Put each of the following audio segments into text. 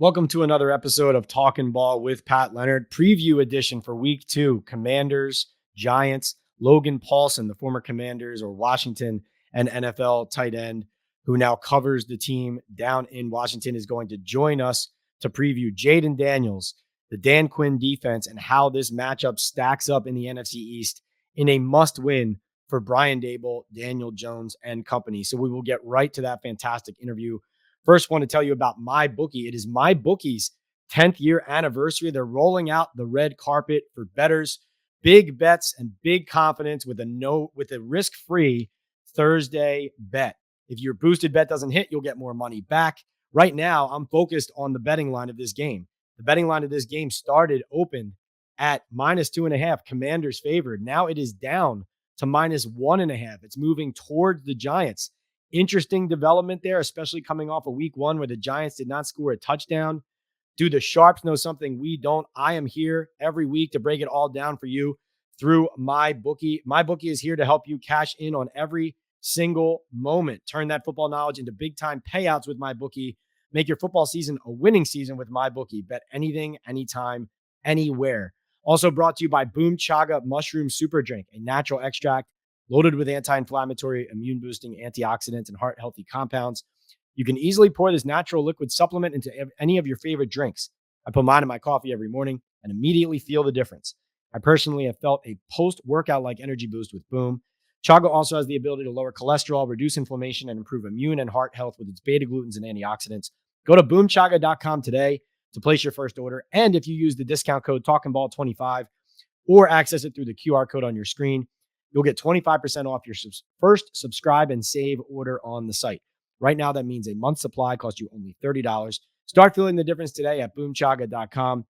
Welcome to another episode of Talking Ball with Pat Leonard, preview edition for week 2. Commanders, Giants. Logan Paulsen, the former Commanders or Washington and NFL tight end who now covers the team down in Washington, is going to join us to preview Jayden Daniels, the Dan Quinn defense, and how this matchup stacks up in the NFC East in a must-win for Brian Dable, Daniel Jones, and company. So we will get right to that fantastic interview. First, want to tell you about MyBookie. It is MyBookie's 10th year anniversary. They're rolling out the red carpet for bettors, big bets and big confidence with a risk-free Thursday bet. If your boosted bet doesn't hit, you'll get more money back. Right now, I'm focused on the betting line of this game. The betting line of this game started open at -2.5, Commanders favored. Now it is down to -1.5. It's moving towards the Giants. Interesting development there, especially coming off of week 1 where the Giants did not score a touchdown. Do the Sharps know something we don't? I am here every week to break it all down for you through MyBookie. MyBookie is here to help you cash in on every single moment. Turn that football knowledge into big-time payouts with MyBookie. Make your football season a winning season with MyBookie. Bet anything, anytime, anywhere. Also brought to you by Boom Chaga Mushroom Super Drink, a natural extract loaded with anti-inflammatory, immune-boosting antioxidants and heart-healthy compounds. You can easily pour this natural liquid supplement into any of your favorite drinks. I put mine in my coffee every morning and immediately feel the difference. I personally have felt a post-workout-like energy boost with Boom. Chaga also has the ability to lower cholesterol, reduce inflammation, and improve immune and heart health with its beta-glucans and antioxidants. Go to boomchaga.com today to place your first order. And if you use the discount code TalkingBall25 or access it through the QR code on your screen, you'll get 25% off your first subscribe and save order on the site. Right now, that means a month's supply costs you only $30. Start feeling the difference today at boomchaga.com.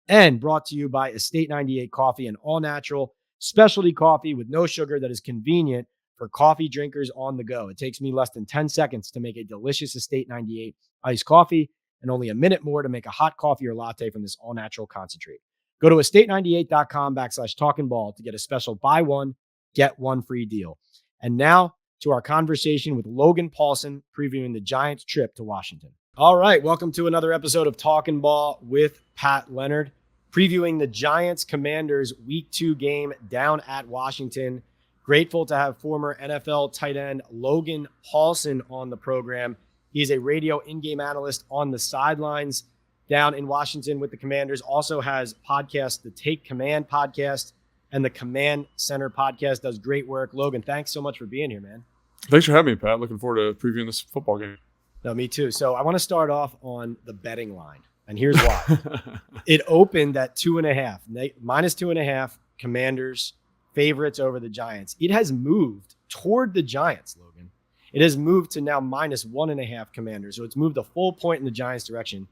And brought to you by Estate 98 Coffee, an all-natural specialty coffee with no sugar that is convenient for coffee drinkers on the go. It takes me less than 10 seconds to make a delicious Estate 98 iced coffee and only a minute more to make a hot coffee or latte from this all-natural concentrate. Go to estate98.com/talkingball to get a special buy one, get one free deal. And now to our conversation with Logan Paulsen, previewing the Giants' trip to Washington. All right, welcome to another episode of Talking Ball with Pat Leonard, previewing the Giants Commanders Week 2 game down at Washington. Grateful to have former NFL tight end Logan Paulsen on the program. He's a radio in-game analyst on the sidelines down in Washington with the Commanders. Also has podcasts, the Take Command podcast and the Command Center podcast. Does great work. Logan, thanks so much for being here, man. Thanks for having me, Pat. Looking forward to previewing this football game. No, me too. So I want to start off on the betting line, and here's why. It opened at -2.5, Commanders favorites over the Giants. It has moved toward the Giants, Logan. It has moved to now -1.5 Commanders. So it's moved a full point in the Giants' direction.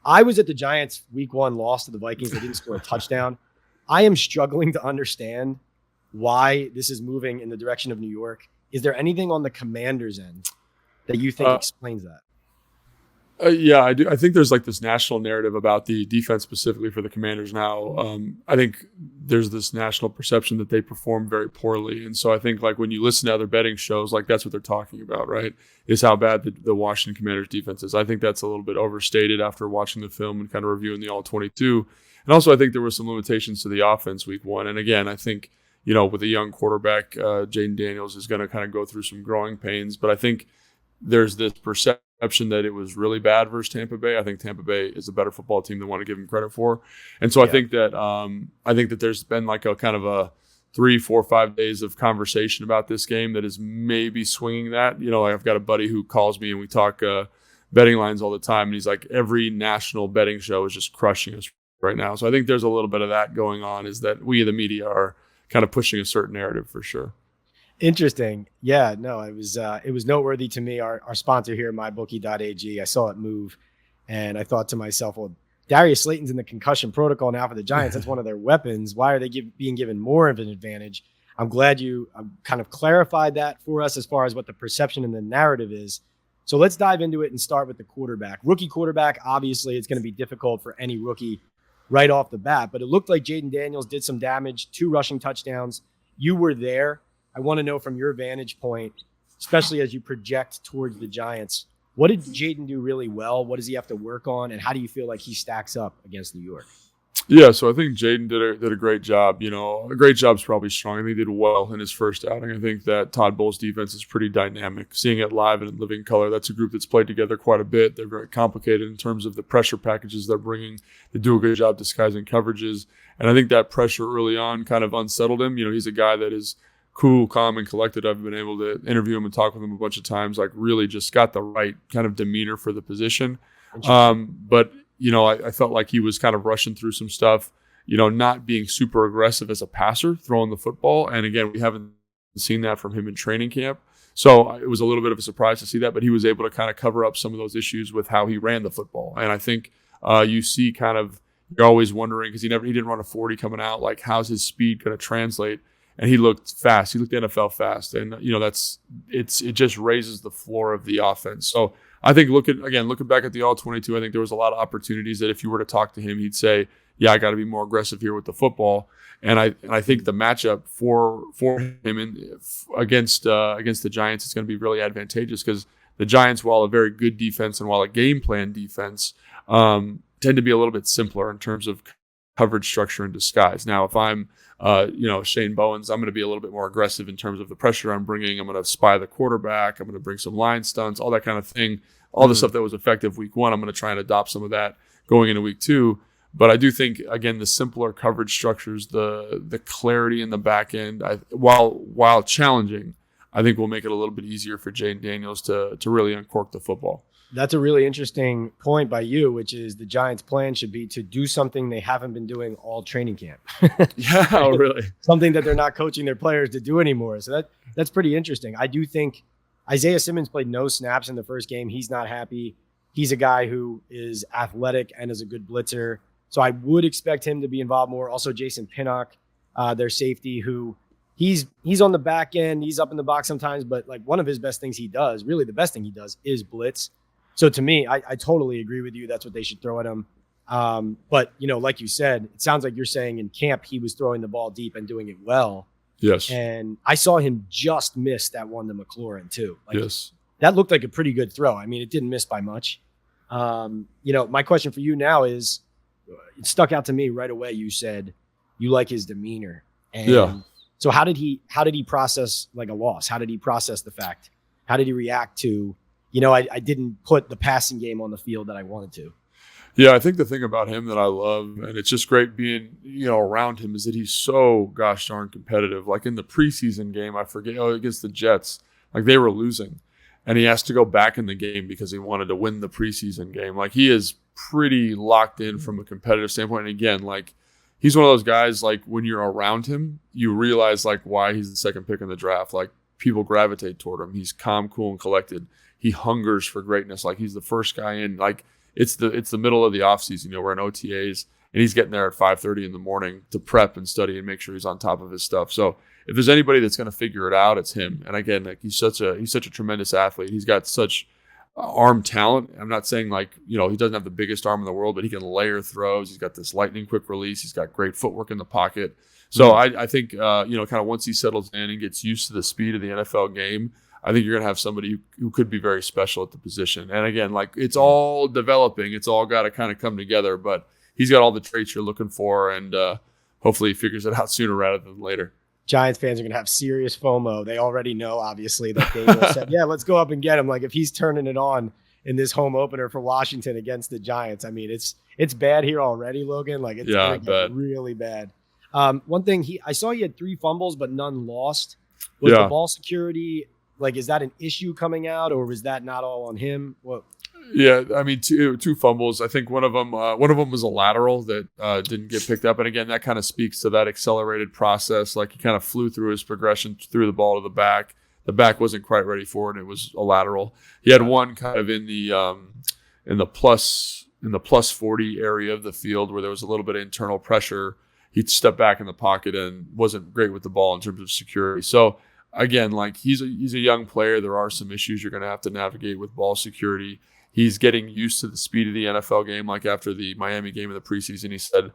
I was at the Giants week 1 loss to the Vikings. They didn't score a touchdown. I am struggling to understand why this is moving in the direction of New York. Is there anything on the Commanders' end that you think explains that? Yeah, I do. I think there's like this national narrative about the defense specifically for the Commanders now. I think there's this national perception that they perform very poorly. And so I think like when you listen to other betting shows, like that's what they're talking about, right? Is how bad the Washington Commanders defense is. I think that's a little bit overstated after watching the film and kind of reviewing the All-22. And also I think there were some limitations to the offense week 1. And again, I think, with a young quarterback, Jayden Daniels is going to kind of go through some growing pains. But I think there's this perception that it was really bad versus Tampa Bay. I think Tampa Bay is a better football team than want to give them credit for. And so I think that there's been like a kind of a 3, 4, 5 days of conversation about this game that is maybe swinging that. I've got a buddy who calls me and we talk betting lines all the time. And he's like, every national betting show is just crushing us right now. So I think there's a little bit of that going on, is that we, the media, are kind of pushing a certain narrative for sure. Interesting. Yeah, no, it was noteworthy to me. Our sponsor here, mybookie.ag, I saw it move and I thought to myself, well, Darius Slayton's in the concussion protocol now for the Giants. That's one of their weapons. Why are they being given more of an advantage? I'm glad you kind of clarified that for us as far as what the perception and the narrative is. So let's dive into it and start with the quarterback. Rookie quarterback, obviously, it's going to be difficult for any rookie right off the bat, but it looked like Jayden Daniels did some damage, 2 rushing touchdowns. You were there. I want to know from your vantage point, especially as you project towards the Giants, What did Jayden do really well? What does he have to work on? And how do you feel like he stacks up against New York? Yeah, so I think Jayden did a great job. A great job's probably strong. I think he did well in his first outing. I think that Todd Bowles' defense is pretty dynamic. Seeing it live and in living color, that's a group that's played together quite a bit. They're very complicated in terms of the pressure packages they're bringing. They do a good job disguising coverages. And I think that pressure early on kind of unsettled him. He's a guy that is cool, calm, and collected. I've been able to interview him and talk with him a bunch of times, like really just got the right kind of demeanor for the position. But I felt like he was kind of rushing through some stuff, not being super aggressive as a passer, throwing the football. And again, we haven't seen that from him in training camp. So it was a little bit of a surprise to see that, but he was able to kind of cover up some of those issues with how he ran the football. And I think you see kind of, you're always wondering, because he didn't run a 40 coming out, like how's his speed going to translate? And he looked fast. He looked NFL fast. And, it just raises the floor of the offense. So I think looking back at the All-22, I think there was a lot of opportunities that if you were to talk to him, he'd say, yeah, I got to be more aggressive here with the football. And I think the matchup for him against the Giants is going to be really advantageous, because the Giants, while a very good defense and while a game plan defense, tend to be a little bit simpler in terms of coverage structure and disguise. Now, if I'm Shane Bowens, I'm going to be a little bit more aggressive in terms of the pressure I'm bringing. I'm going to spy the quarterback. I'm going to bring some line stunts, all that kind of thing. All the stuff that was effective week 1, I'm going to try and adopt some of that going into week 2. But I do think, again, the simpler coverage structures, the clarity in the back end, while challenging, I think will make it a little bit easier for Jayden Daniels to really uncork the football. That's a really interesting point by you, which is the Giants' plan should be to do something they haven't been doing all training camp. Yeah, really. Something that they're not coaching their players to do anymore. So that's pretty interesting. I do think Isaiah Simmons played no snaps in the first game. He's not happy. He's a guy who is athletic and is a good blitzer. So I would expect him to be involved more. Also, Jason Pinnock, their safety, who he's on the back end. He's up in the box sometimes, but like one of his best things he does, really the best thing he does, is blitz. So to me, I totally agree with you. That's what they should throw at him. But, like you said, it sounds like you're saying in camp he was throwing the ball deep and doing it well. Yes. And I saw him just miss that one to McLaurin too. Yes. That looked like a pretty good throw. I mean, it didn't miss by much. My question for you now is, it stuck out to me right away. You said you like his demeanor. And yeah. So how did he process like a loss? How did he process the fact? How did he react to, I didn't put the passing game on the field that I wanted to? Yeah, I think the thing about him that I love, and it's just great being, around him, is that he's so gosh darn competitive. Like in the preseason game, I forget, against the Jets, like they were losing, and he has to go back in the game because he wanted to win the preseason game. Like he is pretty locked in from a competitive standpoint. And again, like he's one of those guys, like when you're around him, you realize like why he's the second pick in the draft. Like people gravitate toward him. He's calm, cool, and collected. He hungers for greatness. Like he's the first guy in. Like it's the middle of the offseason. We're in OTAs, and he's getting there at 5:30 in the morning to prep and study and make sure he's on top of his stuff. So if there's anybody that's going to figure it out, it's him. And again, like he's such a tremendous athlete. He's got such arm talent. I'm not saying like he doesn't have the biggest arm in the world, but he can layer throws. He's got this lightning quick release. He's got great footwork in the pocket. So I think kind of once he settles in and gets used to the speed of the NFL game, I think you're going to have somebody who could be very special at the position. And again, like it's all developing. It's all got to kind of come together. But he's got all the traits you're looking for, and hopefully he figures it out sooner rather than later. Giants fans are going to have serious FOMO. They already know, obviously, that Daniel said, yeah, let's go up and get him. Like if he's turning it on in this home opener for Washington against the Giants, I mean, it's bad here already, Logan. Like it's going to get really bad. One thing, I saw he had 3 fumbles, but none lost. Was the ball security, like, is that an issue coming out, or was that not all on him? What? Yeah, I mean, two fumbles. I think one of them was a lateral that didn't get picked up. And again, that kind of speaks to that accelerated process. Like he kind of flew through his progression, threw the ball to the back. The back wasn't quite ready for it. And it was a lateral. He had one kind of in the plus 40 area of the field where there was a little bit of internal pressure. He stepped back in the pocket and wasn't great with the ball in terms of security. So again, like he's a young player. There are some issues you're going to have to navigate with ball security. He's getting used to the speed of the NFL game. Like after the Miami game in the preseason, he said,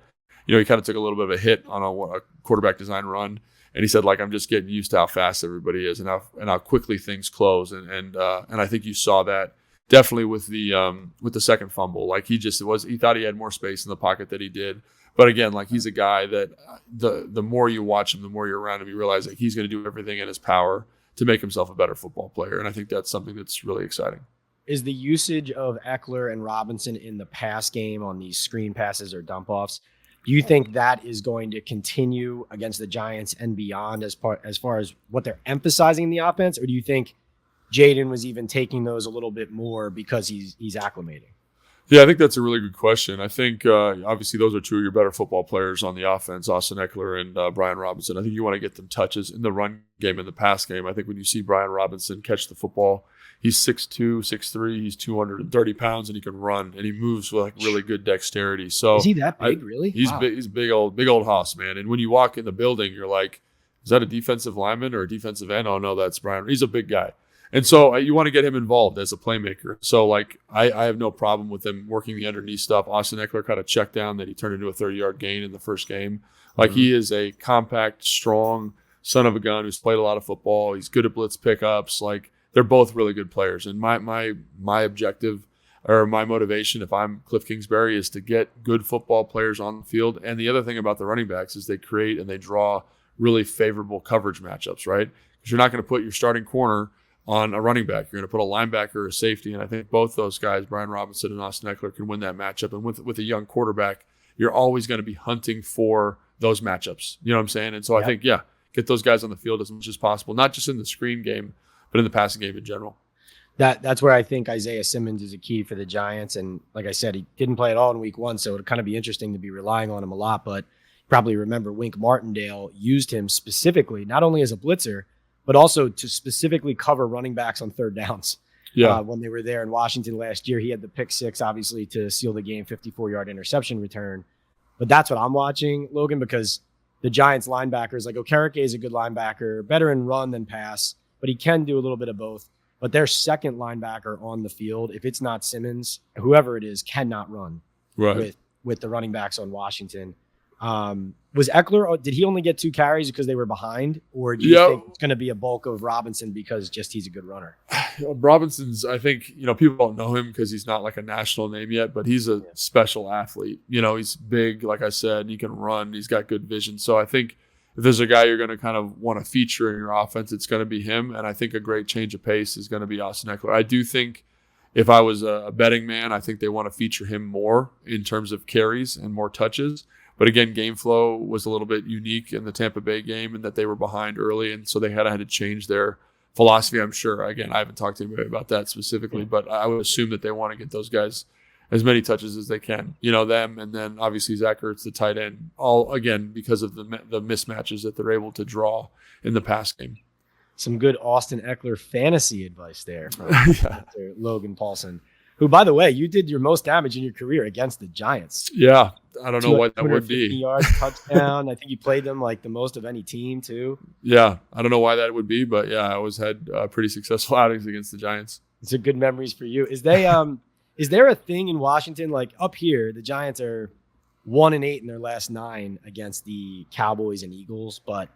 he kind of took a little bit of a hit on a quarterback design run. And he said, like, I'm just getting used to how fast everybody is and how quickly things close. And I think you saw that definitely with the second fumble. Like he thought he had more space in the pocket than he did. But again, like he's a guy that the more you watch him, the more you're around him, you realize that he's going to do everything in his power to make himself a better football player. And I think that's something that's really exciting. Is the usage of Eckler and Robinson in the pass game on these screen passes or dump offs, do you think that is going to continue against the Giants and beyond as far as what they're emphasizing in the offense? Or do you think Jayden was even taking those a little bit more because he's acclimating? Yeah, I think that's a really good question. I think obviously those are two of your better football players on the offense, Austin Eckler and Brian Robinson. I think you want to get them touches in the run game and the pass game. I think when you see Brian Robinson catch the football, he's 6'2", 6'3", he's 230 pounds, and he can run, and he moves with like really good dexterity. So is he that big, really? He's wow. big. He's big old hoss, man. And when you walk in the building, you're like, is that a defensive lineman or a defensive end? Oh, no, that's Brian. He's a big guy. And so you want to get him involved as a playmaker. So, like, I have no problem with him working the underneath stuff. Austin Eckler caught a check down that he turned into a 30-yard gain in the first game. Like, he is a compact, strong son of a gun who's played a lot of football. He's good at blitz pickups. Like, they're both really good players. And my objective or my motivation, if I'm Cliff Kingsbury, is to get good football players on the field. And the other thing about the running backs is they create and they draw really favorable coverage matchups, right? Because you're not going to put your starting corner on a running back. You're going to put a linebacker or a safety, and I think both those guys, Brian Robinson and Austin Eckler, can win that matchup. And with a young quarterback, you're always going to be hunting for those matchups. You know what I'm saying? And so I think, get those guys on the field as much as possible, not just in the screen game, but in the passing game in general. That's where I think Isaiah Simmons is a key for the Giants. And like I said, he didn't play at all in week 1, so it'd kind of be interesting to be relying on him a lot. But you probably remember Wink Martindale used him specifically, not only as a blitzer, but also to specifically cover running backs on third downs. Yeah. When they were there in Washington last year, he had the pick 6, obviously, to seal the game, 54-yard interception return. But that's what I'm watching, Logan, because the Giants linebackers, like Okereke is a good linebacker, better in run than pass, but he can do a little bit of both. But their second linebacker on the field, if it's not Simmons, whoever it is, cannot run with the running backs on Washington. Was Eckler, did he only get 2 carries because they were behind? Or do you think it's going to be a bulk of Robinson because just he's a good runner? Robinson's, I think, people don't know him because he's not like a national name yet, but he's a special athlete. He's big, like I said, he can run, he's got good vision. So I think if there's a guy you're going to kind of want to feature in your offense, it's going to be him. And I think a great change of pace is going to be Austin Eckler. I do think if I was a betting man, I think they want to feature him more in terms of carries and more touches. But again, game flow was a little bit unique in the Tampa Bay game in that they were behind early, and so they had to change their philosophy, I'm sure. Again, I haven't talked to anybody about that specifically, but I would assume that they want to get those guys as many touches as they can. Them, and then obviously Zach Ertz, the tight end, all, again, because of the mismatches that they're able to draw in the pass game. Some good Austin Eckler fantasy advice there from Logan Paulsen, who, by the way, you did your most damage in your career against the Giants. Yeah, I don't know what that would be. 250 yards, touchdown. I think you played them like the most of any team, too. Yeah, I don't know why that would be, but yeah, I always had pretty successful outings against the Giants. It's a good memories for you. Is there a thing in Washington, like up here, the Giants are 1-8 in their last 9 against the Cowboys and Eagles, but,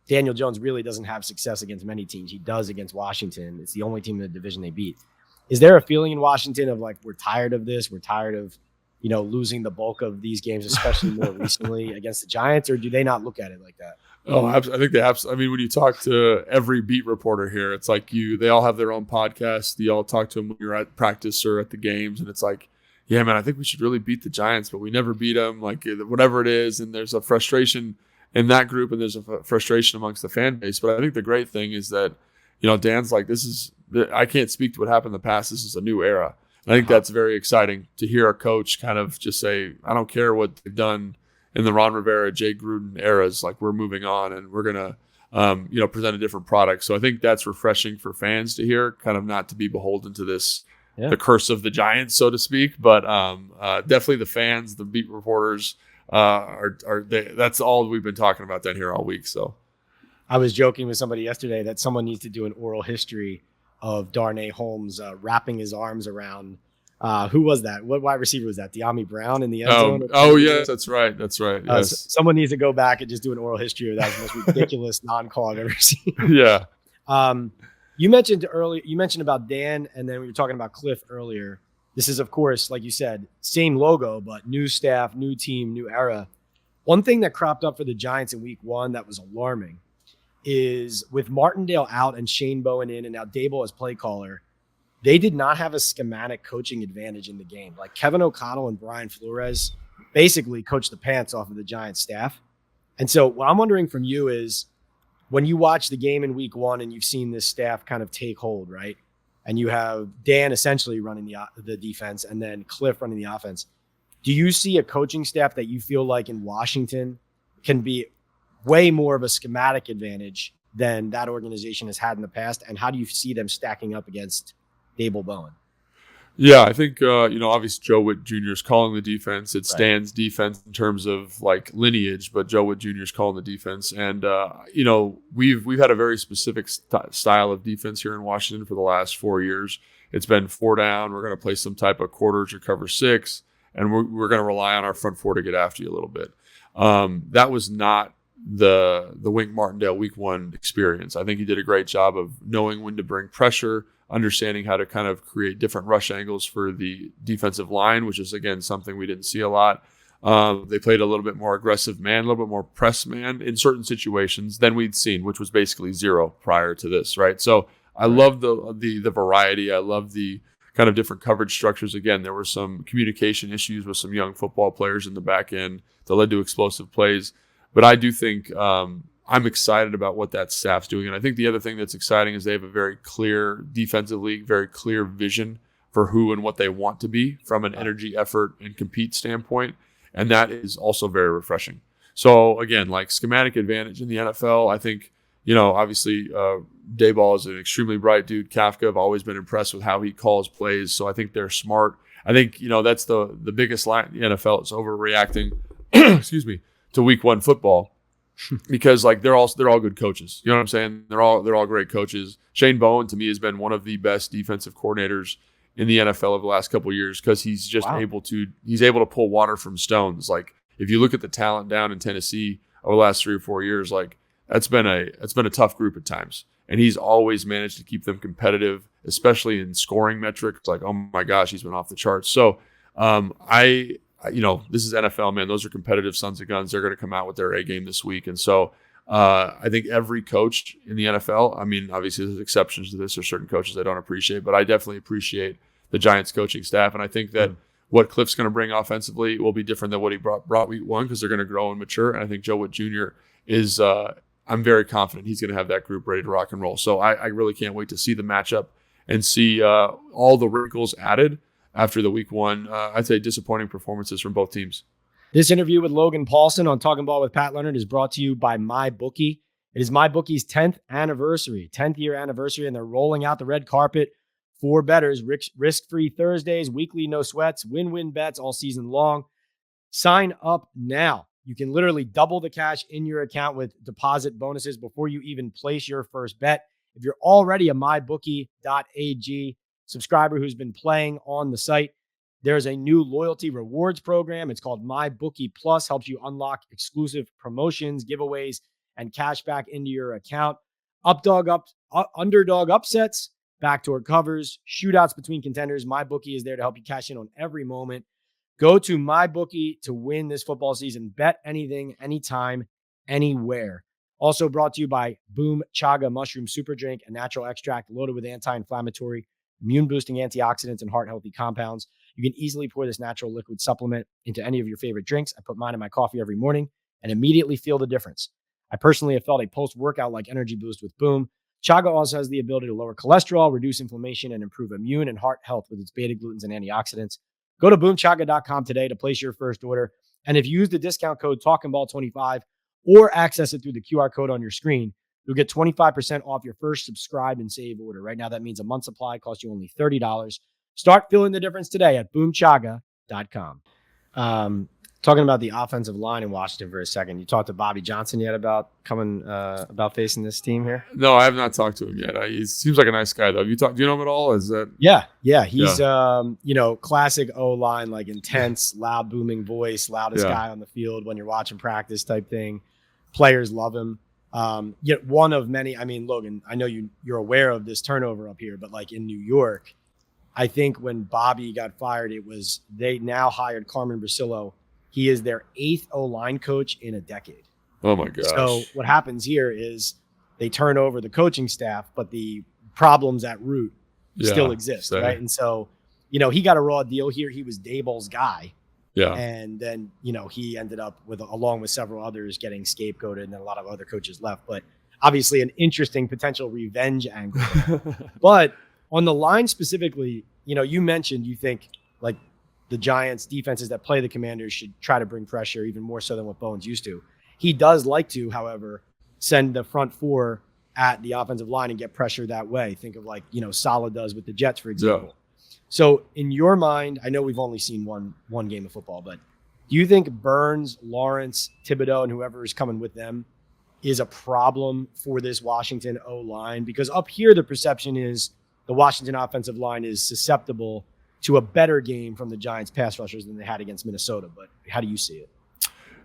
Daniel Jones really doesn't have success against many teams. He does against Washington. It's the only team in the division they beat. Is there a feeling in Washington of like, we're tired of this? We're tired of, losing the bulk of these games, especially more recently against the Giants, or do they not look at it like that? Oh, I think they have. I mean, when you talk to every beat reporter here, it's like they all have their own podcast. You all talk to them when you're at practice or at the games, and it's like, yeah, man, I think we should really beat the Giants, but we never beat them, like whatever it is. And there's a frustration in that group, and there's a frustration amongst the fan base. But I think the great thing is that, Dan's like, I can't speak to what happened in the past. This is a new era. And I think that's very exciting to hear a coach kind of just say, I don't care what they've done in the Ron Rivera, Jay Gruden eras, like we're moving on and we're going to, present a different product. So I think that's refreshing for fans to hear, kind of not to be beholden to this, the curse of the Giants, so to speak. But definitely the fans, the beat reporters, that's all we've been talking about down here all week. So I was joking with somebody yesterday that someone needs to do an oral history of Darnay Holmes wrapping his arms around. Who was that? What wide receiver was that? De'Ami Brown in the end zone? Oh, yes, that's right. That's right. Yes. Someone needs to go back and just do an oral history of that. It's the most ridiculous non-call I've ever seen. Yeah. You mentioned earlier, you mentioned about Dan, and then we were talking about Cliff earlier. This is, of course, like you said, same logo, but new staff, new team, new era. One thing that cropped up for the Giants in week one that was alarming is with Martindale out and Shane Bowen in and now Dable as play caller, they did not have a schematic coaching advantage in the game. Like Kevin O'Connell and Brian Flores basically coached the pants off of the Giants staff. And so what I'm wondering from you is when you watch the game in week one and you've seen this staff kind of take hold, right? And you have Dan essentially running the defense and then Cliff running the offense. Do you see a coaching staff that you feel like in Washington can be way more of a schematic advantage than that organization has had in the past? And how do you see them stacking up against Dable Bowen? Yeah, I think obviously Joe Witt Jr. is calling the defense. It's Stan's defense in terms of like lineage, but Joe Witt Jr. is calling the defense. And we've had a very specific style of defense here in Washington for the last 4 years. It's been 4 down. We're going to play some type of quarters or cover 6, and we're going to rely on our front 4 to get after you a little bit. That was not the Wink Martindale week 1 experience. I think he did a great job of knowing when to bring pressure, understanding how to kind of create different rush angles for the defensive line, which is, again, something we didn't see a lot. They played a little bit more aggressive man, a little bit more press man in certain situations than we'd seen, which was basically 0 prior to this, right? So I love the variety. I love the kind of different coverage structures. Again, there were some communication issues with some young football players in the back end that led to explosive plays. But I do think I'm excited about what that staff's doing. And I think the other thing that's exciting is they have a very clear defensively, very clear vision for who and what they want to be from an energy, effort, and compete standpoint. And that is also very refreshing. So again, like schematic advantage in the NFL, I think, obviously Dayball is an extremely bright dude. Kafka, I've always been impressed with how he calls plays. So I think they're smart. I think, that's the biggest line in the NFL is overreacting, excuse me, to week 1 football. Because like they're all good coaches. You know what I'm saying? They're all great coaches. Shane Bowen to me has been one of the best defensive coordinators in the NFL over the last couple of years because he's just able to pull water from stones. Like if you look at the talent down in Tennessee over the last 3 or 4 years, like that's been a tough group at times. And he's always managed to keep them competitive, especially in scoring metrics. Like, oh my gosh, he's been off the charts. So this is NFL, man. Those are competitive sons of guns. They're going to come out with their A game this week. And so I think every coach in the NFL, I mean, obviously there's exceptions to this. There's certain coaches I don't appreciate, but I definitely appreciate the Giants coaching staff. And I think that what Cliff's going to bring offensively will be different than what he brought week 1 because they're going to grow and mature. And I think Joe Witt Jr. is I'm very confident he's going to have that group ready to rock and roll. So I really can't wait to see the matchup and see all the wrinkles added after the week 1, I'd say disappointing performances from both teams. This interview with Logan Paulsen on Talking Ball with Pat Leonard is brought to you by MyBookie. It is MyBookie's 10th anniversary, 10th year anniversary, and they're rolling out the red carpet for bettors. Risk-free Thursdays, weekly no sweats, win-win bets all season long. Sign up now. You can literally double the cash in your account with deposit bonuses before you even place your first bet. If you're already a MyBookie.ag subscriber who's been playing on the site, there's a new loyalty rewards program. It's called MyBookie Plus, helps you unlock exclusive promotions, giveaways, and cash back into your account. Underdog upsets, backdoor covers, shootouts between contenders. MyBookie is there to help you cash in on every moment. Go to MyBookie to win this football season. Bet anything, anytime, anywhere. Also brought to you by Boom Chaga Mushroom Super Drink, a natural extract loaded with anti-inflammatory, immune-boosting antioxidants and heart-healthy compounds. You can easily pour this natural liquid supplement into any of your favorite drinks. I put mine in my coffee every morning and immediately feel the difference. I personally have felt a post-workout-like energy boost with Boom. Chaga also has the ability to lower cholesterol, reduce inflammation, and improve immune and heart health with its beta-glucans and antioxidants. Go to boomchaga.com today to place your first order. And if you use the discount code TalkingBall25 or access it through the QR code on your screen, you'll get 25% off your first subscribe and save order. Right now, that means a month supply costs you only $30. Start feeling the difference today at boomchaga.com. Talking about the offensive line in Washington for a second. You talked to Bobby Johnson yet about facing this team here? No, I have not talked to him yet. He seems like a nice guy, though. Do you know him at all? Is that? Yeah. He's classic O-line, like intense, loud, booming voice, loudest guy on the field when you're watching practice type thing. Players love him. Yet one of many. I mean, Logan, I know you're aware of this turnover up here, but like in New York, I think when Bobby got fired, they now hired Carmen Brasillo. He is their 8th O-line coach in a decade. Oh my gosh. So what happens here is they turn over the coaching staff, but the problems at root still exist, right? And so, he got a raw deal here. He was Daboll's guy. Yeah. And then, he ended up along with several others, getting scapegoated, and then a lot of other coaches left. But obviously an interesting potential revenge angle. But on the line specifically, you mentioned you think like the Giants defenses that play the Commanders should try to bring pressure even more so than what Bowen's used to. He does like to, however, send the front four at the offensive line and get pressure that way. Think of like, Saleh does with the Jets, for example. Yeah. So in your mind, I know we've only seen one game of football, but do you think Burns, Lawrence, Thibodeau, and whoever is coming with them is a problem for this Washington O-line? Because up here, the perception is the Washington offensive line is susceptible to a better game from the Giants pass rushers than they had against Minnesota. But how do you see it?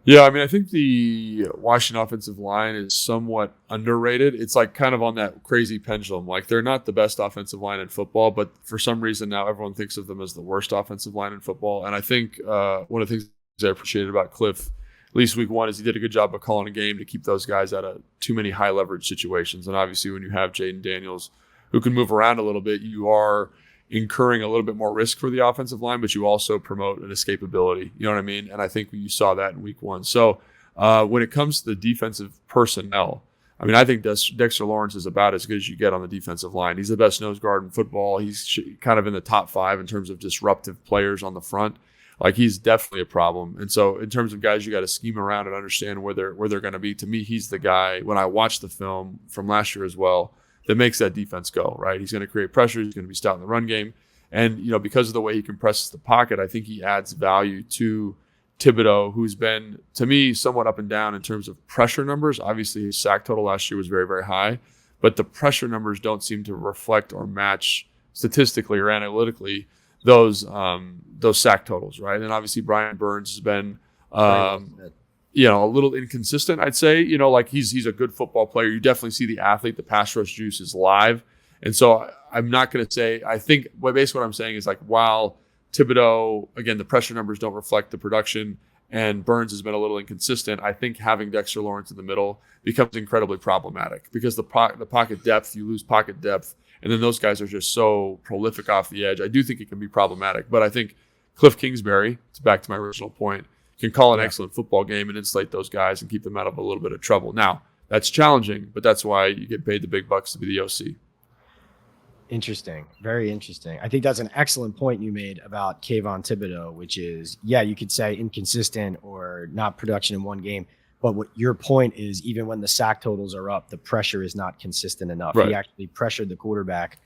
Yeah, I mean, I think the Washington offensive line is somewhat underrated. It's like kind of on that crazy pendulum. Like they're not the best offensive line in football, but for some reason now everyone thinks of them as the worst offensive line in football. And I think one of the things I appreciated about Cliff, at least week one, is he did a good job of calling a game to keep those guys out of too many high leverage situations. And obviously when you have Jayden Daniels who can move around a little bit, you are incurring a little bit more risk for the offensive line, but you also promote an escapability. You know what I mean? And I think you saw that in week one. So when it comes to the defensive personnel, I mean, I think Dexter Lawrence is about as good as you get on the defensive line. He's the best nose guard in football. He's kind of in the top 5 in terms of disruptive players on the front. Like he's definitely a problem. And so in terms of guys you got to scheme around and understand where they're going to be, to me, he's the guy, when I watched the film from last year as well, that makes that defense go, right? He's going to create pressure. He's going to be stout in the run game. And, because of the way he compresses the pocket, I think he adds value to Thibodeau, who's been, to me, somewhat up and down in terms of pressure numbers. Obviously, his sack total last year was very, very high, but the pressure numbers don't seem to reflect or match statistically or analytically those sack totals, right? And obviously, Brian Burns has been a little inconsistent, I'd say. Like he's a good football player. You definitely see the athlete, the pass rush juice is live. And so I'm not going to say, I think basically what I'm saying is like, while Thibodeau, again, the pressure numbers don't reflect the production and Burns has been a little inconsistent, I think having Dexter Lawrence in the middle becomes incredibly problematic because the pocket depth, you lose pocket depth. And then those guys are just so prolific off the edge. I do think it can be problematic, but I think Cliff Kingsbury, it's back to my original point, can call an excellent football game and insulate those guys and keep them out of a little bit of trouble. Now, that's challenging, but that's why you get paid the big bucks to be the OC. Interesting. Very interesting. I think that's an excellent point you made about Kayvon Thibodeau, which is, you could say inconsistent or not production in one game. But what your point is, even when the sack totals are up, the pressure is not consistent enough. Right. He actually pressured the quarterback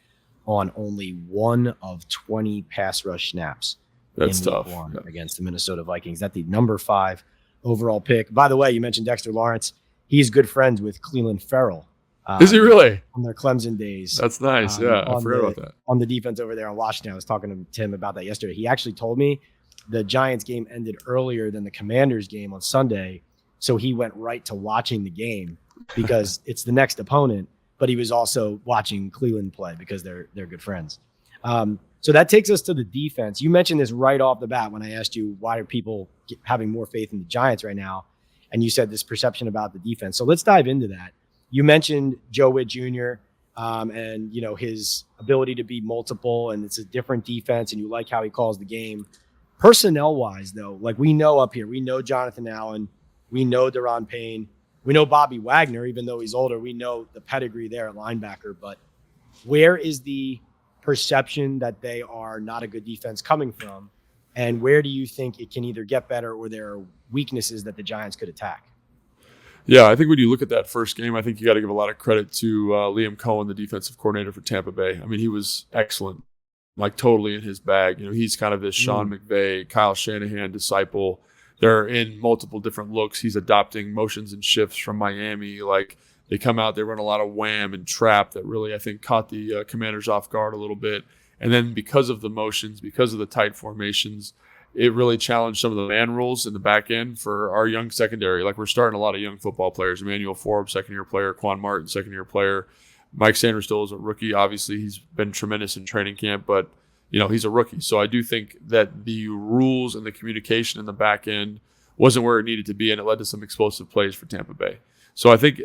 on only 1 of 20 pass rush snaps. That's tough. Against the Minnesota Vikings. That's the number 5 overall pick. By the way, you mentioned Dexter Lawrence. He's good friends with Clelin Ferrell. Is he really? On their Clemson days. That's nice. I forgot about that. On the defense over there in Washington. I was talking to him about that yesterday. He actually told me the Giants game ended earlier than the Commanders game on Sunday. So he went right to watching the game because it's the next opponent, but he was also watching Cleveland play because they're good friends. So that takes us to the defense. You mentioned this right off the bat when I asked you, why are people having more faith in the Giants right now? And you said this perception about the defense. So let's dive into that. You mentioned Joe Witt Jr. And his ability to be multiple, and it's a different defense, and you like how he calls the game. Personnel-wise, though, like we know up here, we know Jonathan Allen, we know Daron Payne, we know Bobby Wagner, even though he's older. We know the pedigree there at linebacker. But where is the perception that they are not a good defense coming from? And where do you think it can either get better or there are weaknesses that the Giants could attack? Yeah, I think when you look at that first game, I think you got to give a lot of credit to Liam Cohen, the defensive coordinator for Tampa Bay. I mean, he was excellent, like totally in his bag. He's kind of this Sean McVay, Kyle Shanahan disciple. They're in multiple different looks. He's adopting motions and shifts from Miami. Like they come out, they run a lot of wham and trap that really, I think, caught the Commanders off guard a little bit. And then because of the motions, because of the tight formations, it really challenged some of the man rules in the back end for our young secondary. Like, we're starting a lot of young football players. Emmanuel Forbes, second-year player. Quan Martin, second-year player. Mike Sanders still is a rookie. Obviously, he's been tremendous in training camp, but he's a rookie. So I do think that the rules and the communication in the back end wasn't where it needed to be, and it led to some explosive plays for Tampa Bay. So I think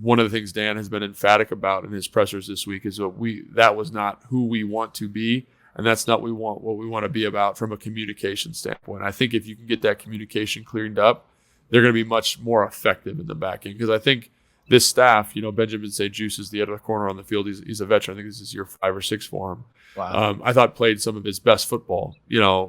one of the things Dan has been emphatic about in his pressers this week is that was not who we want to be, and that's not what we want to be about from a communication standpoint. I think if you can get that communication cleaned up, they're going to be much more effective in the back end, because I think this staff, Benjamin St. Juice is the other corner on the field. He's a veteran. I think this is year 5 or 6 for him. Wow. I thought played some of his best football,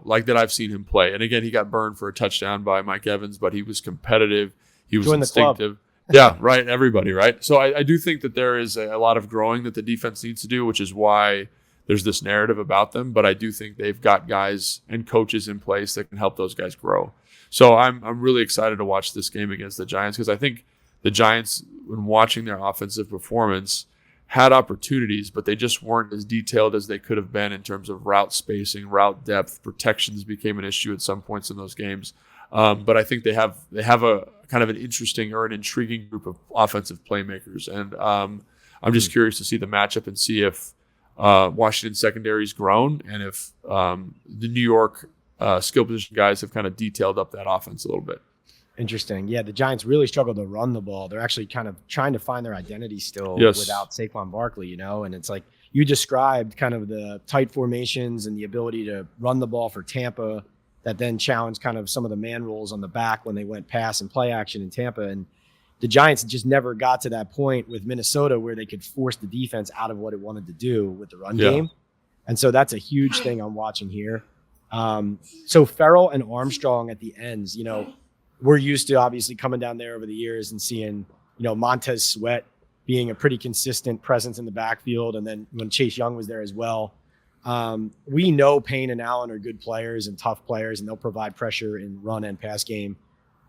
like that I've seen him play. And again, he got burned for a touchdown by Mike Evans, but he was competitive. He was instinctive. Yeah, right. Everybody, right? So I do think that there is a lot of growing that the defense needs to do, which is why there's this narrative about them. But I do think they've got guys and coaches in place that can help those guys grow. So I'm really excited to watch this game against the Giants, because I think the Giants, when watching their offensive performance, had opportunities, but they just weren't as detailed as they could have been in terms of route spacing, route depth. Protections became an issue at some points in those games. But I think they have a kind of an interesting or an intriguing group of offensive playmakers. And I'm just curious to see the matchup and see if Washington secondary's grown, and if the New York skill position guys have kind of detailed up that offense a little bit. Interesting. Yeah, the Giants really struggled to run the ball. They're actually kind of trying to find their identity still without Saquon Barkley, and it's like you described kind of the tight formations and the ability to run the ball for Tampa that then challenged kind of some of the man rules on the back when they went pass and play action in Tampa. And the Giants just never got to that point with Minnesota where they could force the defense out of what it wanted to do with the run game. And so that's a huge thing I'm watching here. So Ferrell and Armstrong at the ends, we're used to obviously coming down there over the years and seeing, Montez Sweat being a pretty consistent presence in the backfield. And then when Chase Young was there as well, we know Payne and Allen are good players and tough players, and they'll provide pressure in run and pass game.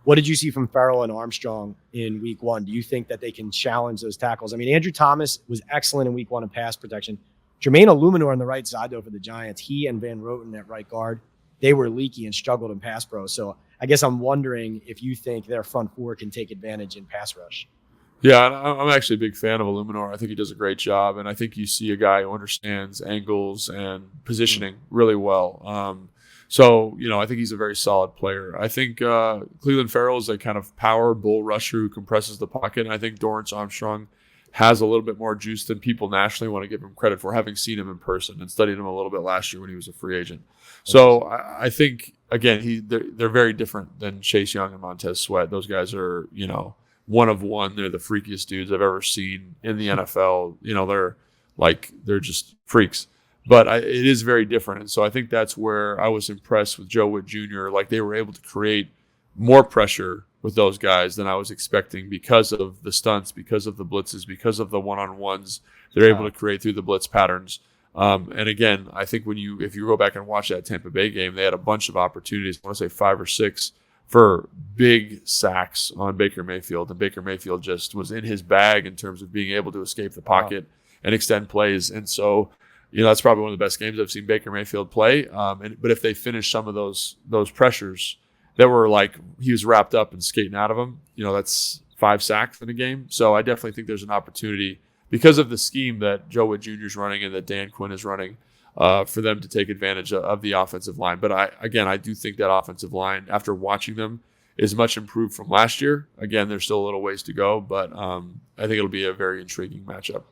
What did you see from Ferrell and Armstrong in week 1? Do you think that they can challenge those tackles? I mean, Andrew Thomas was excellent in week 1 in pass protection. Jermaine Illuminor on the right side, though, for the Giants, he and Van Roten at right guard, they were leaky and struggled in pass pro. So I guess I'm wondering if you think their front four can take advantage in pass rush. Yeah, I'm actually a big fan of Illuminor. I think he does a great job, and I think you see a guy who understands angles and positioning really well. So, I think he's a very solid player. I think Cleveland Ferrell is a kind of power bull rusher who compresses the pocket, and I think Dorrance Armstrong has a little bit more juice than people nationally want to give him credit for, having seen him in person and studied him a little bit last year when he was a free agent. So I think, again, they're very different than Chase Young and Montez Sweat. Those guys are, one of one. They're the freakiest dudes I've ever seen in the NFL. They're just freaks. But it is very different. And so I think that's where I was impressed with Joe Witt Jr. Like, they were able to create more pressure with those guys than I was expecting because of the stunts, because of the blitzes, because of the one-on-ones they're able to create through the blitz patterns. And again, I think if you go back and watch that Tampa Bay game, they had a bunch of opportunities, I want to say 5 or 6, for big sacks on Baker Mayfield. And Baker Mayfield just was in his bag in terms of being able to escape the pocket and extend plays. And so, that's probably one of the best games I've seen Baker Mayfield play. But if they finish some of those pressures that were like he was wrapped up and skating out of them, that's 5 sacks in a game. So I definitely think there's an opportunity because of the scheme that Joe Witt Jr. is running and that Dan Quinn is running for them to take advantage of the offensive line. But I do think that offensive line, after watching them, is much improved from last year. Again, there's still a little ways to go, but I think it'll be a very intriguing matchup.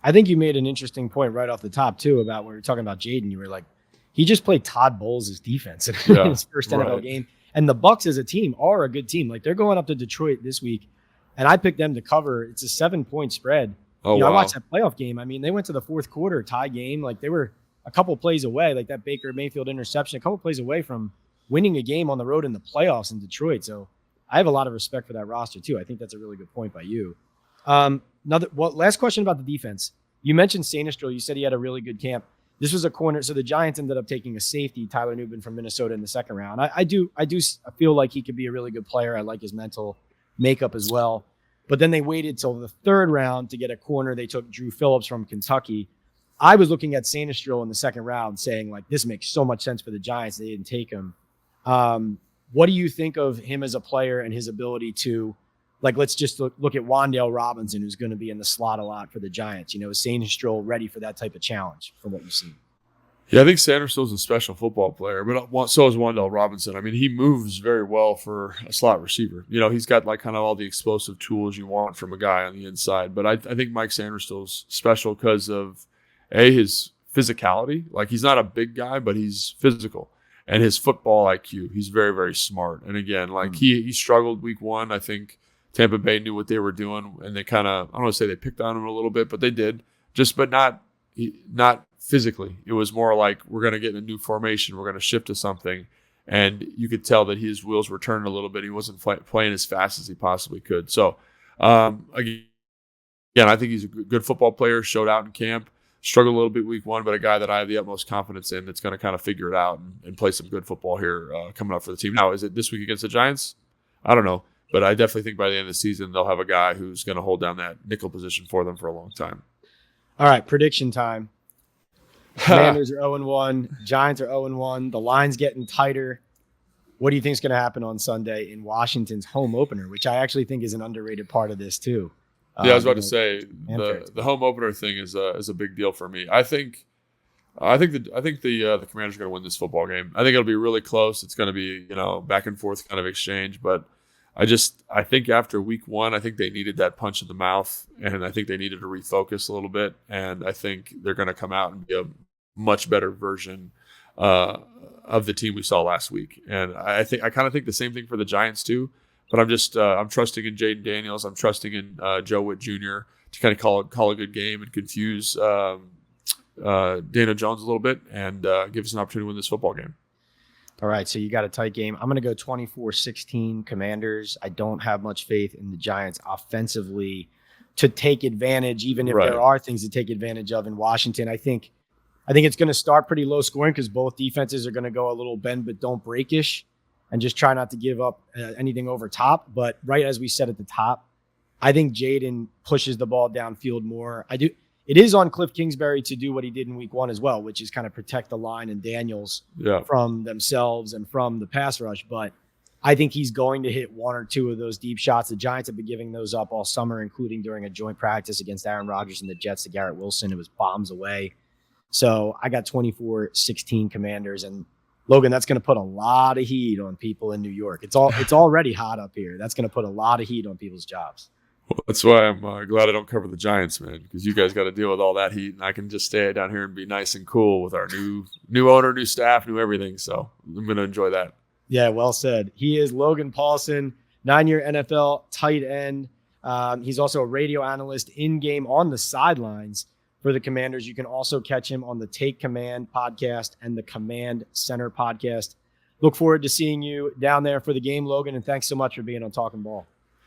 I think you made an interesting point right off the top, too, about when we were talking about Jayden. You were like, he just played Todd Bowles' defense in his first NFL game. And the Bucs as a team are a good team. Like, they're going up to Detroit this week, and I picked them to cover. It's a 7-point spread. Wow. I watched that playoff game. I mean, they went to the fourth quarter, tie game. Like, they were a couple plays away, like that Baker Mayfield interception, a couple plays away from winning a game on the road in the playoffs in Detroit. So I have a lot of respect for that roster, too. I think that's a really good point by you. Last question about the defense. You mentioned Sanistrel. You said he had a really good camp. This was a corner. So the Giants ended up taking a safety, Tyler Nubin from Minnesota, in the second round. I feel like he could be a really good player. I like his mental makeup as well. But then they waited till the third round to get a corner. They took Drew Phillips from Kentucky. I was looking at Sanistril in the second round saying, like, this makes so much sense for the Giants. They didn't take him. What do you think of him as a player and his ability to, like, let's just look at Wan'Dale Robinson, who's going to be in the slot a lot for the Giants. Is Sanistril ready for that type of challenge from what you've seen? Yeah, I think Sanderson's a special football player, but so is Wan'Dale Robinson. I mean, he moves very well for a slot receiver. He's got like kind of all the explosive tools you want from a guy on the inside. But I think Mike Sanderson's special because of his physicality. Like, he's not a big guy, but he's physical, and his football IQ. He's very, very smart. And again, like he struggled week 1. I think Tampa Bay knew what they were doing, and they kind of, I don't want to say they picked on him a little bit, but they did. But not physically. It was more like, we're going to get in a new formation. We're going to shift to something. And you could tell that his wheels were turning a little bit. He wasn't playing as fast as he possibly could. So, again, I think he's a good football player, showed out in camp, struggled a little bit week 1, but a guy that I have the utmost confidence in that's going to kind of figure it out and play some good football here coming up for the team. Now, is it this week against the Giants? I don't know. But I definitely think by the end of the season, they'll have a guy who's going to hold down that nickel position for them for a long time. All right, prediction time. Commanders are 0-1. Giants are 0-1. The line's getting tighter. What do you think is going to happen on Sunday in Washington's home opener, which I actually think is an underrated part of this too? Yeah, I was about to say the home opener thing is a big deal for me. I think the Commanders are going to win this football game. I think it'll be really close. It's going to be back and forth kind of exchange, but I think after week 1, I think they needed that punch in the mouth, and I think they needed to refocus a little bit. And I think they're going to come out and be a much better version of the team we saw last week. And I kind of think the same thing for the Giants too. But I'm trusting in Jayden Daniels. I'm trusting in Joe Witt Jr. to kind of call a good game and confuse Daniel Jones a little bit and give us an opportunity to win this football game. All right, so you got a tight game. I'm going to go 24-16 Commanders. I don't have much faith in the Giants offensively to take advantage, even if there are things to take advantage of in Washington. I think it's going to start pretty low scoring because both defenses are going to go a little bend but don't break-ish and just try not to give up anything over top. But right as we said at the top, I think Jayden pushes the ball downfield more. It is on Cliff Kingsbury to do what he did in week 1 as well, which is kind of protect the line and Daniels from themselves and from the pass rush. But I think he's going to hit 1 or 2 of those deep shots. The Giants have been giving those up all summer, including during a joint practice against Aaron Rodgers and the Jets to Garrett Wilson. It was bombs away. So I got 24-16 Commanders. And Logan, that's going to put a lot of heat on people in New York. It's already hot up here. That's going to put a lot of heat on people's jobs. Well, that's why I'm glad I don't cover the Giants, man, because you guys got to deal with all that heat, and I can just stay down here and be nice and cool with our new owner, new staff, new everything. So I'm going to enjoy that. Yeah, well said. He is Logan Paulsen, 9-year NFL tight end. He's also a radio analyst in-game on the sidelines for the Commanders. You can also catch him on the Take Command podcast and the Command Center podcast. Look forward to seeing you down there for the game, Logan, and thanks so much for being on Talking Ball.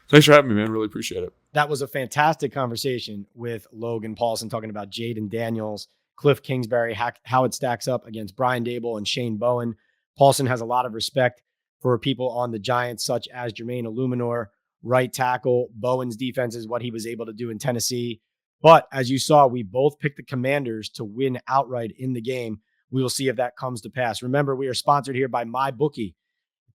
Thanks for having me, man. Really appreciate it. That was a fantastic conversation with Logan Paulsen talking about Jayden Daniels, Cliff Kingsbury, how it stacks up against Brian Daboll and Shane Bowen. Paulsen has a lot of respect for people on the Giants, such as Jermaine Illuminor, right tackle. Bowen's defense is what he was able to do in Tennessee. But as you saw, we both picked the Commanders to win outright in the game. We will see if that comes to pass. Remember, we are sponsored here by MyBookie.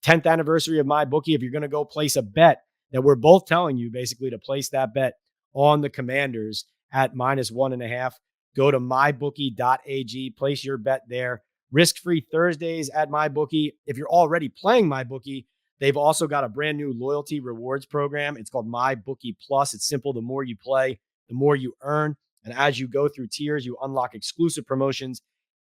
10th anniversary of MyBookie. If you're going to go place a bet, that we're both telling you basically to place that bet on the Commanders at -1.5. Go to mybookie.ag, place your bet there. Risk-free Thursdays at MyBookie. If you're already playing MyBookie, they've also got a brand new loyalty rewards program. It's called MyBookie Plus. It's simple. The more you play, the more you earn. And as you go through tiers, you unlock exclusive promotions,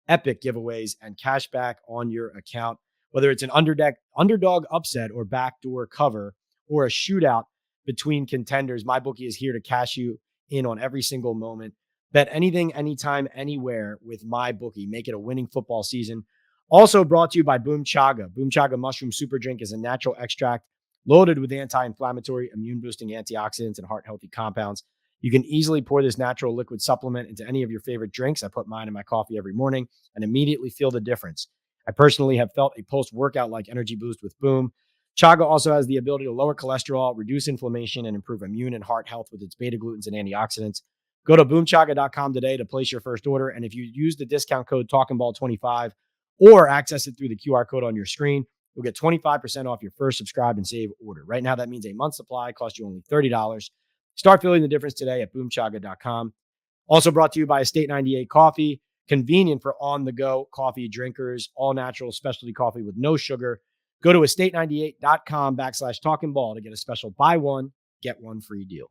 epic giveaways, and cash back on your account. Whether it's an underdog upset or backdoor cover, or a shootout between contenders, MyBookie is here to cash you in on every single moment. Bet anything, anytime, anywhere with MyBookie. Make it a winning football season. Also brought to you by Boom Chaga. Boom Chaga Mushroom Super Drink is a natural extract loaded with anti-inflammatory, immune-boosting antioxidants and heart-healthy compounds. You can easily pour this natural liquid supplement into any of your favorite drinks. I put mine in my coffee every morning and immediately feel the difference. I personally have felt a post-workout-like energy boost with Boom. Chaga also has the ability to lower cholesterol, reduce inflammation, and improve immune and heart health with its beta-glucans and antioxidants. Go to boomchaga.com today to place your first order. And if you use the discount code TalkingBall25 or access it through the QR code on your screen, you'll get 25% off your first subscribe and save order. Right now, that means a month's supply costs you only $30. Start feeling the difference today at boomchaga.com. Also brought to you by Estate 98 Coffee, convenient for on-the-go coffee drinkers, all-natural specialty coffee with no sugar. Go to estate98.com/talkingball to get a special buy one, get one free deal.